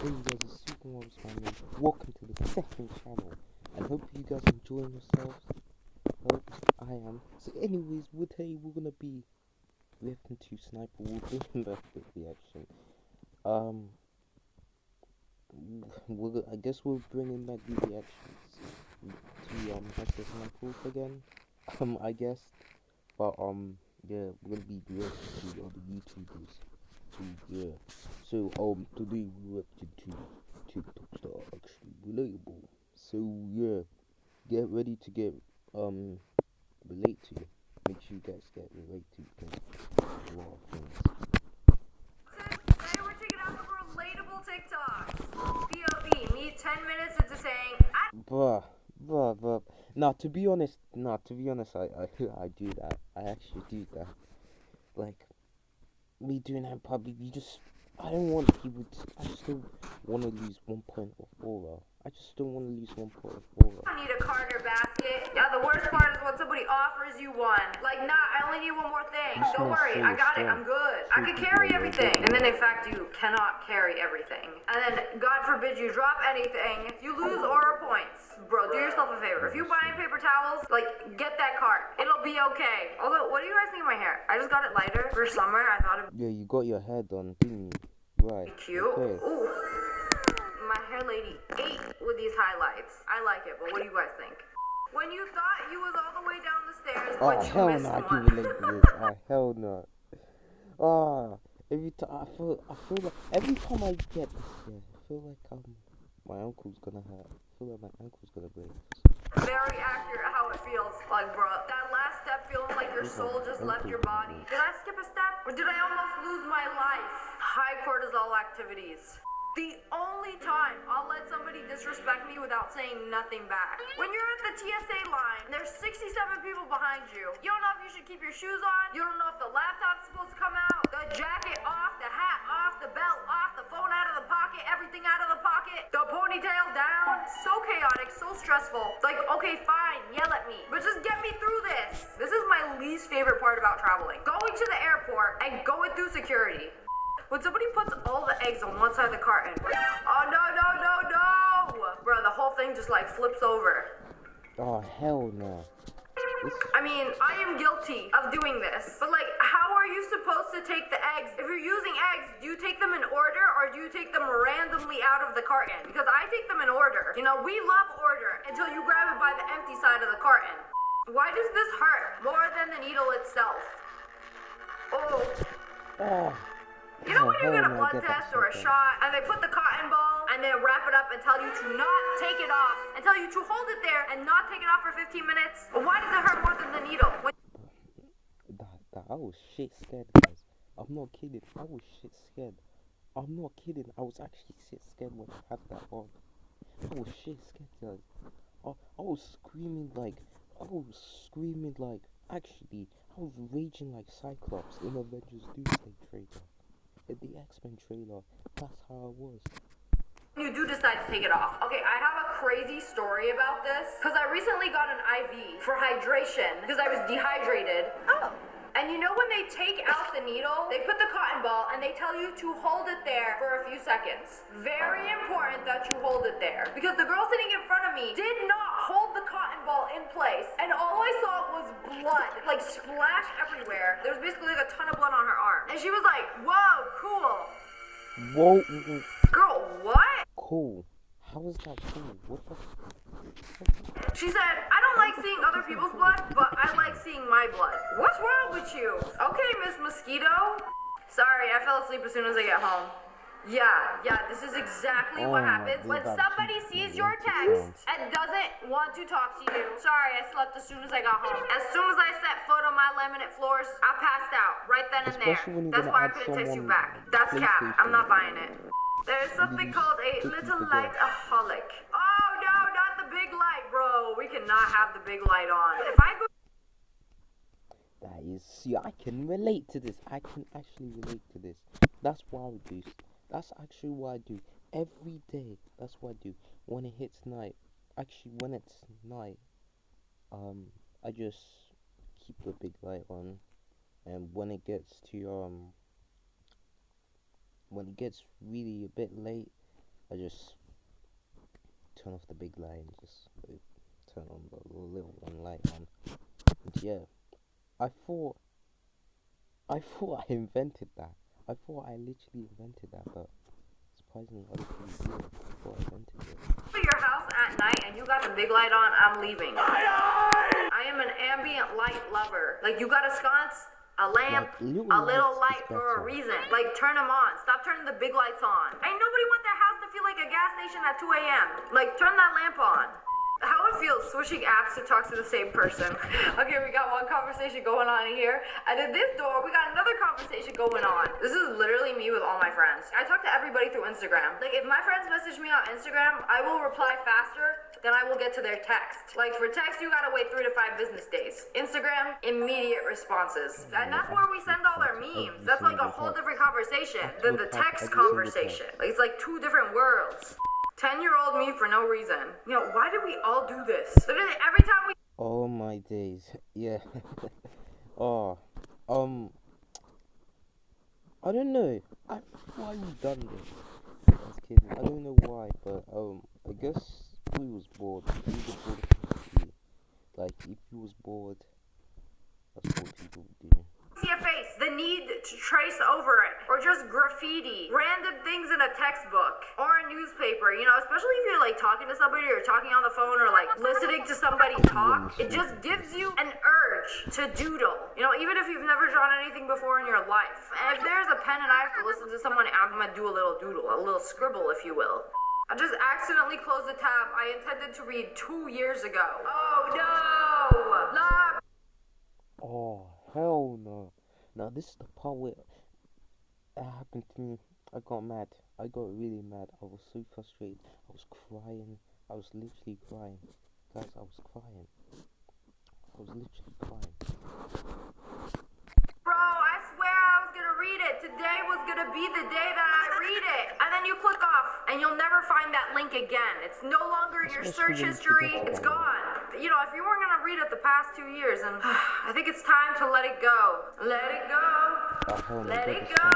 Hey you guys, it's SuperMarvelSpider-Man. Welcome to the second channel. I hope you guys are enjoying yourselves. Hope I am. So anyways, today we're gonna be reacting to SSSniperWolf in the reaction. I guess we're bringing back the reactions to SSSniperWolf again. I guess. But yeah, we're gonna be reacting to other YouTubers. So yeah. So today we reacted to TikTok star actually relatable. So yeah, get ready to get relate to. Make sure you guys get relate to because a lot of things. Today we're taking out the relatable TikToks. POV, me 10 minutes into saying Bruh. Nah, to be honest, I do that. I actually do that. Like me doing that in public, I don't want people to. I just don't want to lose 1 point of aura. I just don't want to lose 1 point of aura. I need a card or basket. Yeah, the worst part is when somebody offers you one. Like, nah, I only need one more thing. This Don't man's worry, so I got it, strong. I'm good. I could People carry are everything. good. And then in fact, you cannot carry everything. And then, God forbid you drop anything, you lose aura points. Bro, do yourself a favor. If you buy paper towels, like, get that cart. It'll be okay. Although, what do you guys think of my hair? I just got it lighter for summer. I thought it'd be Yeah, you got your hair done, didn't you? Right. cute. Okay. Ooh. My hair lady ate with these highlights. I like it, but what do you guys think? When you thought you was all the way down the stairs, Oh but you hell missed no, I one. can relate to this. Hell no. Every time I feel like every time I get this, yeah, I feel like my ankle's gonna hurt. I feel like my ankle's gonna break. Very accurate how it feels. Like, bro, that last step feeling like your soul just left your body. Did I skip a step? Or did I almost lose my life? High cortisol activities. The only time I'll let somebody disrespect me without saying nothing back. When you're at the TSA line, and there's 67 people behind you. You don't know if you should keep your shoes on. You don't know if the laptop's supposed to come out. The jacket off, the hat off, the belt off, the phone out of the pocket, everything out of the pocket, the ponytail down. So chaotic, so stressful. Like, okay, fine, yell at me, but just get me through this. This is my least favorite part about traveling. Going to the airport and going through security. When somebody puts all the eggs on one side of the carton, oh no. Bro, the whole thing just like flips over. Oh hell no. I mean, I am guilty of doing this, but like, how are you supposed to take the eggs? If you're using eggs, do you take them in order or do you take them randomly out of the carton? Because I take them in order. You know, we love order until you grab it by the empty side of the carton. Why does this hurt more than the needle itself? Oh. You know when you get a no, blood test or a shot and they put the cotton ball and they wrap it up and tell you to not take it off and tell you to hold it there and not take it off for 15 minutes? Why does it hurt more than the needle? I was shit scared, guys. I'm not kidding. I was shit scared. I'm not kidding. I was actually shit scared when I had that on. I was shit scared, guys. I was screaming like, actually, I was raging like Cyclops in Avengers Doomsday trailer. In the X-Men trailer, that's how I was. You do decide to take it off. Okay, I have a crazy story about this because I recently got an IV for hydration because I was dehydrated. Oh. And you know when they take out the needle, they put the cotton ball and they tell you to hold it there for a few seconds. Very important that you hold it there because the girl sitting in front of me did not hold the cotton ball in place and all I saw was blood, like splash everywhere. There was basically like a ton of blood on her arm. And she was like, whoa, cool. Whoa. Girl, what? Cool. How is that cool? What the? She said, I don't like seeing other people's blood, but I like seeing my blood. What's wrong with you? Okay, Miss Mosquito. Sorry, I fell asleep as soon as I get home. Yeah, this is exactly what happens when somebody sees your text and doesn't want to talk to you. Sorry, I slept as soon as I got home. As soon as I set foot on my laminate floors, I passed out right then and there. That's why I couldn't text you back. That's cap. I'm not buying it. There's something called a little light-aholic. Oh no, not the big light, bro. We cannot have the big light on. If I go That is, see, I can relate to this. I can actually relate to this. That's what I would do. That's actually what I do every day. That's what I do when it hits night. Actually, when it's night, I just keep the big light on, and when it gets to when it gets really a bit late, I just turn off the big light and just turn on the little one light on. And yeah, I thought I invented that. I thought I literally invented that, but surprisingly other people did. I thought I invented it. To your house at night and you got the big light on, I'm leaving. I am an ambient light lover. Like, you got a sconce, a lamp, like, a little light for a reason. Like, turn them on. Stop turning the big lights on. Ain't nobody want their house to feel like a gas station at 2 a.m. Like, turn that lamp on. How it feels switching apps to talk to the same person. Okay, we got one conversation going on here, and at this door, we got another conversation going on. This is literally me with all my friends. I talk to everybody through Instagram. Like, if my friends message me on Instagram, I will reply faster than I will get to their text. Like, for text, you gotta wait 3 to 5 business days. Instagram, immediate responses. And that's where we send all our memes. That's like a whole different conversation than the text conversation. Like, it's like 2 different worlds. 10-year-old me for no reason. You know, why did we all do this? Literally every time we... Oh my days. Yeah. I don't know. Why you done this? I was kidding. I don't know why, but I guess we was bored. We were bored of TV. Like, if you was bored, that's what people do. see a face, the need to trace over it, or just graffiti, random things in a textbook or a newspaper, you know, especially if you're like talking to somebody or talking on the phone or like listening to somebody talk, it just gives you an urge to doodle, you know, even if you've never drawn anything before in your life. And if there's a pen and I have to listen to someone, I'm gonna do a little doodle, a little scribble, if you will. I just accidentally closed a tab I intended to read 2 years ago. Oh no! Love! Oh, hell no. Now, this is the part where it happened to me. I got mad. I got really mad. I was so frustrated. I was crying. I was literally crying. Guys, I was crying. I was literally crying. Bro, I swear I was gonna read it. Today was gonna be the day that I read it. And then you click off, and you'll never find that link again. It's no longer in your search history. It's gone. You know, if you weren't gonna read it the past 2 years, and I think it's time to let it go. Let it go. Let it go.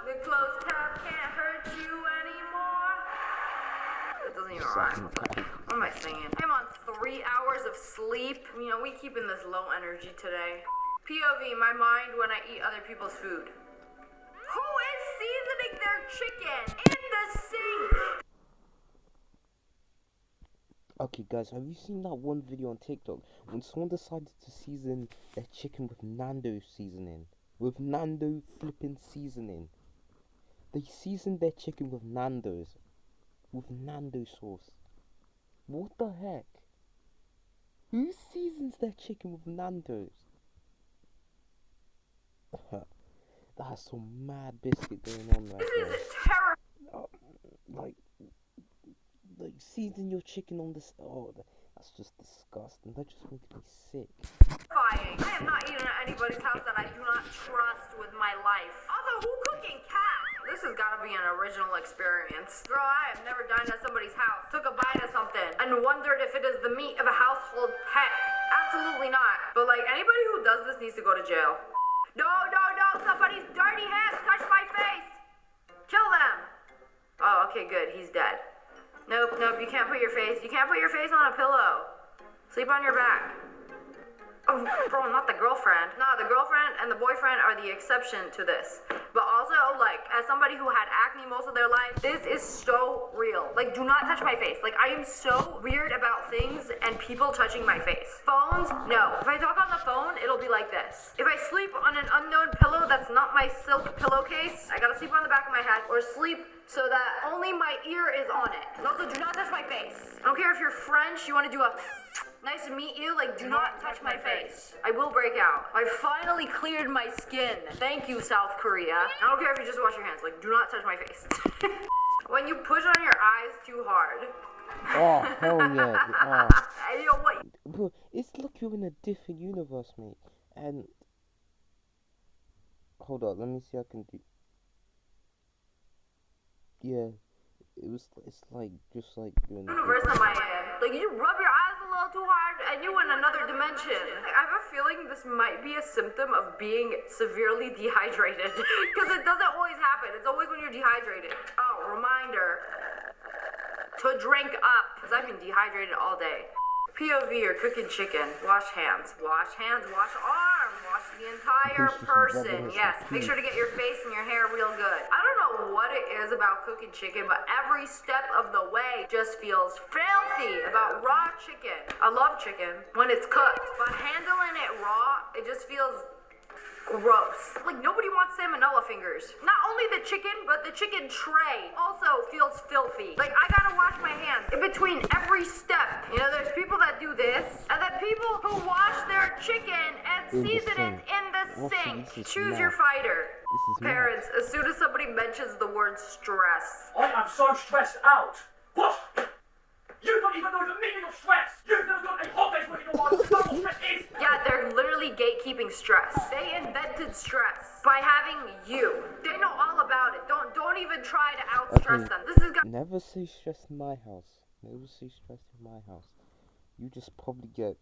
The closed tab can't hurt you anymore. It doesn't even rhyme. What am I singing? I'm on 3 hours of sleep. You know, we keeping this low energy today. POV, my mind when I eat other people's food. Who is seasoning their chicken in the sink? Okay, guys, have you seen that one video on TikTok when someone decided to season their chicken with Nando seasoning? With Nando flipping seasoning. They seasoned their chicken with Nando's. With Nando sauce. What the heck? Who seasons their chicken with Nando's? That's some mad biscuit going on right there. This is terrible. Like season your chicken on this. Oh, that's just disgusting. That just makes me sick. I am not eating at anybody's house that I do not trust with my life. Also, who cooking cat? This has got to be an original experience. Girl, I have never dined at somebody's house, took a bite of something, and wondered if it is the meat of a household pet. Absolutely not. But like, anybody who does this needs to go to jail. No, no, no, somebody's dirty hands touched my face. Kill them. Oh, okay, good. He's dead. Nope, nope, you can't put your face on a pillow. Sleep on your back. Oh, bro, not the girlfriend. Nah, the girlfriend and the boyfriend are the exception to this. But also, like, as somebody who had acne most of their life, this is so real. Like, do not touch my face. Like, I am so weird about things and people touching my face. Phones, no. If I talk on the phone, it'll be like this. If I sleep on an unknown pillow that's not my silk pillowcase, I gotta sleep on the back of my head, or sleep so that only my ear is on it. And also, do not touch my face. I don't care if you're French, you wanna do a nice to meet you, like, do not touch my face. I will break out. I finally cleared my skin. Thank you, South Korea. I don't care if you just wash your hands, like, do not touch my face. When you push on your eyes too hard. Oh, hell yeah. And you know what? Bro, it's like you're in a different universe, mate. And hold on, let me see if I can do. Yeah, it's like just like you're in a universe on my end. Like, you rub your eyes a little too hard and you in another dimension. I have a feeling this might be a symptom of being severely dehydrated. Because it doesn't always happen. It's always when you're dehydrated. Oh, reminder. to drink up, because I've been dehydrated all day. POV or cooking chicken. Wash hands. Wash hands. Wash arm. Wash the entire person. Yes. Make sure to get your face and your hair real good. I don't know what it is about cooking chicken, but every step of the way just feels filthy about raw chicken. I love chicken when it's cooked, but handling it raw, it just feels gross. Like, nobody wants salmonella fingers. Not only the chicken, but the chicken tray also feels filthy. Like, I gotta wash my hands in between every step. You know, there's people that do this, and then people who wash their chicken and season it in the sink. Choose your fighter. Parents, as soon as somebody mentions the word stress. I am so stressed out. What? You don't even know the meaning of stress. You've never got a hot days working on what stress is. Yeah, they're literally gatekeeping stress. They invented stress by having you. They know all about it. Don't even try to outstress them. This is never say stress in my house. Never say stress in my house. You just probably get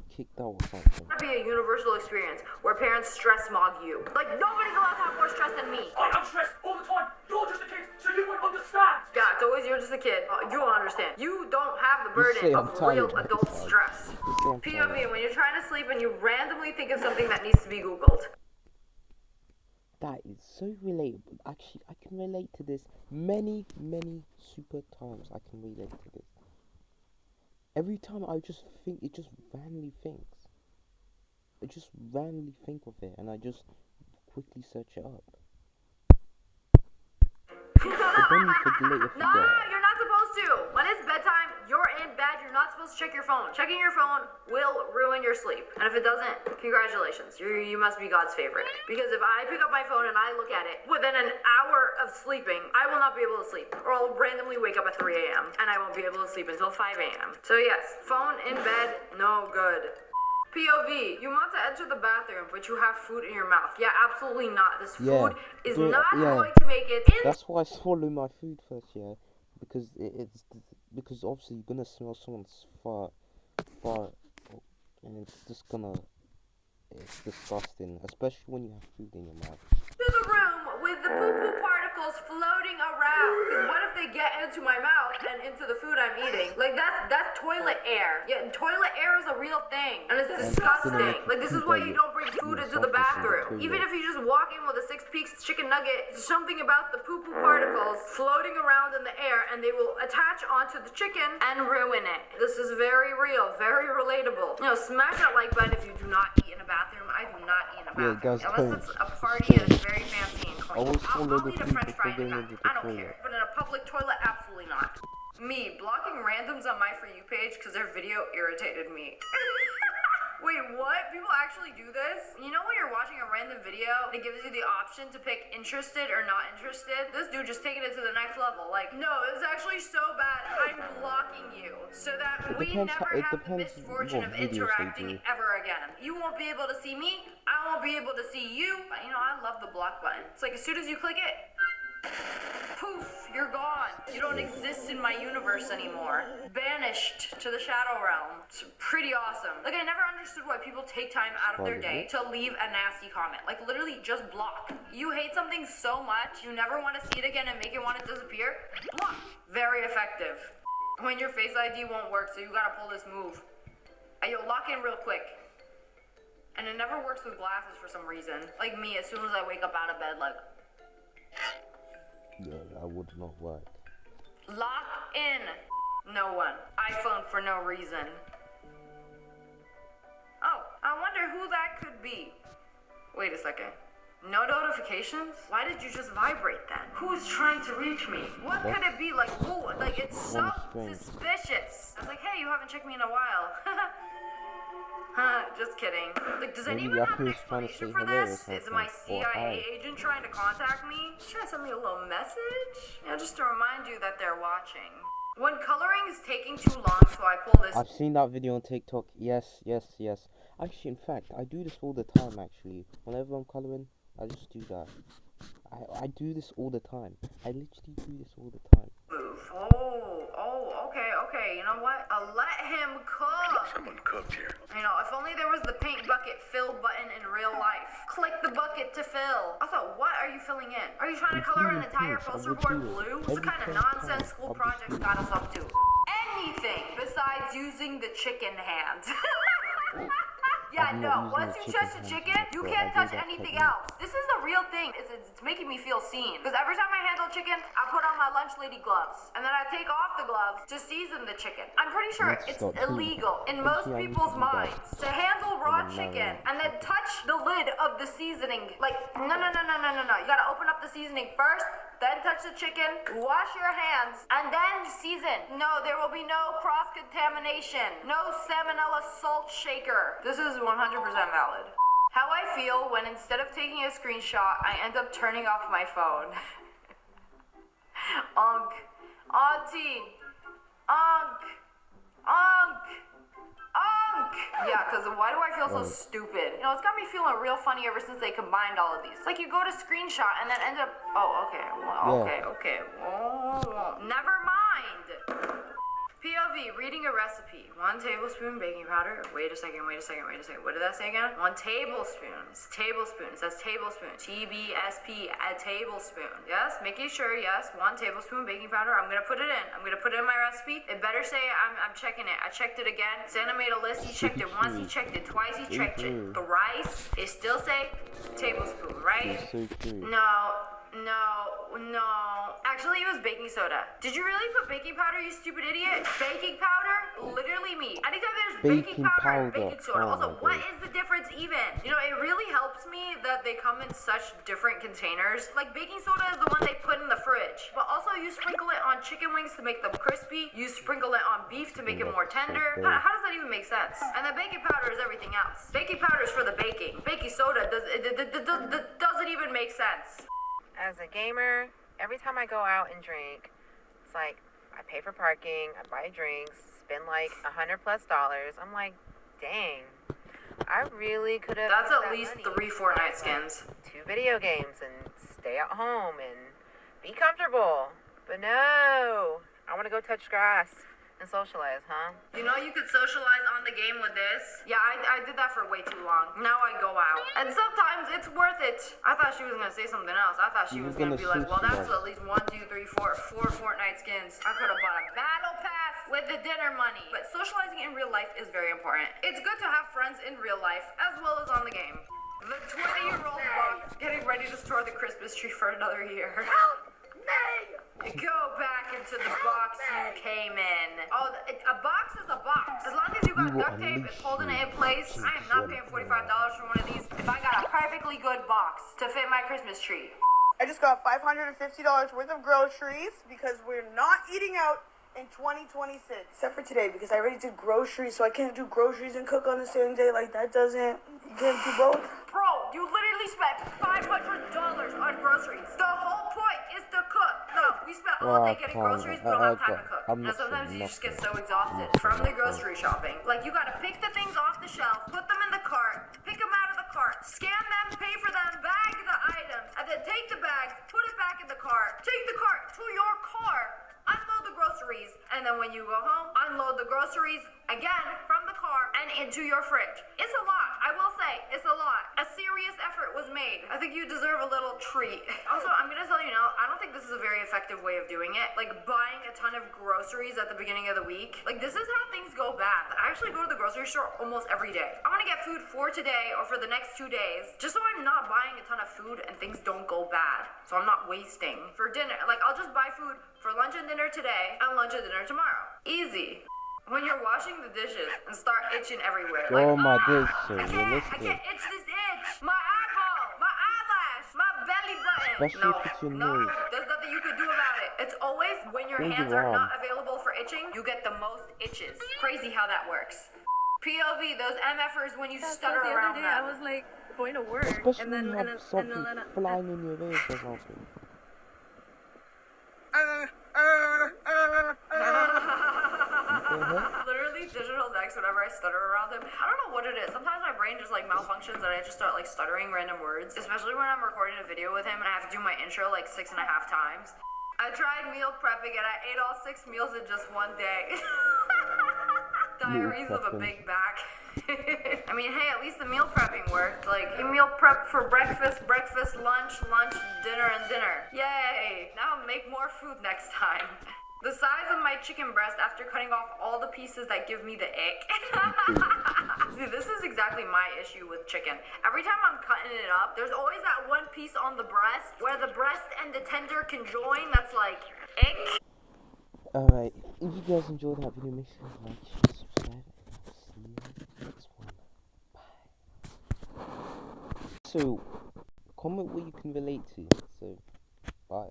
kicked out or something. It's gonna be a universal experience where parents stress mog you. Like, nobody's allowed to have more stress than me. I am stressed all the time. You're just a kid, so you won't understand. Yeah, it's always you're just a kid. You won't understand. You don't have the burden of real adult stress. POV, when you're trying to sleep and you randomly think of something that needs to be Googled. That is so relatable. Actually, I can relate to this many super times. I can relate to this. Every time I just think, it just randomly thinks. I just randomly think of it, and I just quickly search it up. But then you forget. No, you're not supposed to. When it's bedtime, you're in bed. You're not supposed to check your phone. Checking your phone will ruin your sleep. And if it doesn't, congratulations. You must be God's favorite. Because if I pick up my phone and I look at it, within an hour of sleeping, I will not be able to sleep. Or I'll randomly wake up at 3 a.m. and I won't be able to sleep until 5 a.m. So yes, phone in bed, no good. POV, you want to enter the bathroom, but you have food in your mouth. Yeah, absolutely not. This food is not going to make it in. That's why I swallow my food first, yeah. Because because obviously you're gonna smell someone's fart, and it's disgusting, especially when you have food in your mouth. To the room with the poo-poo particles floating around. Because what if they get into my mouth and into the food I'm eating? Like, that's toilet air. Yeah, toilet air is a real thing, and it's disgusting. Like, this is why you don't bring food into the bathroom. Even if you just walk in with a 6-piece chicken nugget, something about the poo-poo particles floating around in the air, and they will attach onto the chicken and ruin it. This is very real, very relatable. You know, smash that like button if you do not eat in a bathroom. I do not eat in a bathroom. Guys, unless it's a party and it's very fancy and clean. I'll eat a french fry in the bathroom. I don't care. But in a public toilet, absolutely not. Me, blocking randoms on my For You page because their video irritated me. Wait, what? People actually do this? You know when you're watching a random video, it gives you the option to pick interested or not interested? This dude just taking it to the next level. Like, no, it's actually so bad, I'm blocking you. So that we never have the misfortune of interacting ever again. You won't be able to see me, I won't be able to see you. But, you know, I love the block button. It's like as soon as you click it, poof, you're gone. You don't exist in my universe anymore. Banished to the shadow realm. It's pretty awesome. Like, I never understood why people take time out of their day to leave a nasty comment. Like, literally just block. You hate something so much, you never want to see it again and make it want to disappear? Block. Very effective. When your Face ID won't work, so you gotta pull this move. You'll lock in real quick. And it never works with glasses for some reason. Like me, as soon as I wake up out of bed, like... Yeah, that would not work. Lock in. No one. iPhone for no reason. Oh, I wonder who that could be. Wait a second. No notifications? Why did you just vibrate then? Who's trying to reach me? What could it be? Like, whoa, like it's so suspicious. I was like, hey, you haven't checked me in a while. Just kidding. Like, does anyone have an explanation for this? Is my CIA agent trying to contact me? Trying to send me a little message? You know, just to remind you that they're watching. When coloring is taking too long, so I pull this. I've seen that video on TikTok. Yes. Actually, in fact, I do this all the time, actually. Whenever I'm coloring, I just do that. I do this all the time. I literally do this all the time. Move. Oh, Okay, you know what? Let him cook. Someone cooked here. You know, if only there was the paint bucket fill button in real life. Click the bucket to fill. Also, what are you filling in? Are you trying to color an entire poster board blue? What kind of nonsense school projects got us up to? Anything besides using the chicken hand. Yeah, no. Once you touch the chicken, you can't touch anything else. This is the real thing. It's making me feel seen. Because every time I handle chicken, I put on my lunch lady gloves. And then I take off the gloves to season the chicken. I'm pretty sure it's illegal in most people's minds to handle raw chicken and then touch the lid of the seasoning. Like, no. You gotta open up the seasoning first, then touch the chicken, wash your hands, and then season. No, there will be no cross-contamination. No salmonella salt shaker. This is 100% valid. How I feel when instead of taking a screenshot, I end up turning off my phone. Onk. Auntie. Onk. Onk. Onk. Yeah, because why do I feel so stupid? You know, it's got me feeling real funny ever since they combined all of these. It's like you go to screenshot and then end up... Oh, okay. Well, okay. Oh, never mind. POV, reading a recipe. 1 tablespoon baking powder. Wait a second. What did that say again? 1 tablespoon. It's tablespoon. It says tablespoon. TBSP, a tablespoon. Yes, making sure, yes. 1 tablespoon baking powder. I'm gonna put it in. I'm gonna put it in my recipe. It better say I'm checking it. I checked it again. Santa made a list. He checked it once. He checked it twice. He checked it thrice. It still say tablespoon, right? No. Actually, it was baking soda. Did you really put baking powder, you stupid idiot? Baking powder? Literally me. Anytime there's baking powder and baking soda. Also, what is the difference even? You know, it really helps me that they come in such different containers. Like, baking soda is the one they put in the fridge. But also, you sprinkle it on chicken wings to make them crispy. You sprinkle it on beef to make it more tender. How does that even make sense? And then baking powder is everything else. Baking powder is for the baking. Baking soda doesn't even make sense. As a gamer, every time I go out and drink, it's like I pay for parking, I buy drinks, spend like $100+. I'm like, dang, I really could have. That's at least 3 Fortnite skins. 2 video games and stay at home and be comfortable. But no, I want to go touch grass and socialize, huh? You know you could socialize on the game with this? Yeah, I did that for way too long. Now I go out. And sometimes it's worth it. I thought she was gonna say something else. I thought she was gonna be like, well, that's at least 1, 2, 3, 4 Fortnite skins. I could have bought a battle pass with the dinner money. But socializing in real life is very important. It's good to have friends in real life as well as on the game. The 20-year-old box getting ready to store the Christmas tree for another year. Help me! Go back into the box you came in. Oh, a box is a box. As long as you got duct tape and holding it in place, I am not paying $45 for one of these if I got a perfectly good box to fit my Christmas tree. I just got $550 worth of groceries because we're not eating out in 2026. Except for today because I already did groceries, so I can't do groceries and cook on the same day. Like, that doesn't... You can't do both. Bro, you literally spent $500 on groceries. The whole point is to cook. No, we spent all day getting groceries, we don't have time to cook. And sometimes you just get so exhausted from the grocery shopping. Like, you gotta pick the things off the shelf, put them in the cart, pick them out of the cart, scan them, pay for them, bag the items, and then take the bags, put it back in the cart, take the cart to your car, unload the groceries, and then when you go home, unload the groceries again from the car and into your fridge. It's a lot. I will say, it's a lot. A serious effort was made. I think you deserve a little treat. Also, I'm gonna tell you now, I don't think this is a very effective way of doing it. Like, buying a ton of groceries at the beginning of the week. Like, this is how things go bad. I actually go to the grocery store almost every day. I wanna get food for today or for the next 2 days, just so I'm not buying a ton of food and things don't go bad. So I'm not wasting. For dinner, like, I'll just buy food for lunch and dinner today and lunch and dinner tomorrow. Easy. When you're washing the dishes and start itching everywhere. Oh like, my days, I can't itch this itch. My eyeball, my eyelash, my belly button. Especially if it's your nose. There's nothing you can do about it. It's always when your hands are not available for itching, you get the most itches. Crazy how that works. POV, those MFers when you stutter the around other day, them. I was like going to work, Especially and then when you have something flying in your ears or something. Literally digital decks whenever I stutter around him. I don't know what it is. Sometimes my brain just like malfunctions and I just start like stuttering random words. Especially when I'm recording a video with him and I have to do my intro like 6.5 times. I tried meal prepping and I ate all 6 meals in just one day. Diaries of a big back. I mean, hey, at least the meal prepping worked. Like, you meal prep for breakfast, lunch, dinner, and dinner. Yay! Now make more food next time. The size of my chicken breast after cutting off all the pieces that give me the ick. See, this is exactly my issue with chicken. Every time I'm cutting it up, there's always that one piece on the breast where the breast and the tender can join that's like, ick. Alright, if you guys enjoyed that video, make sure to like, share, subscribe, and I'll see you in the next one. Bye. So, comment what you can relate to. So, bye.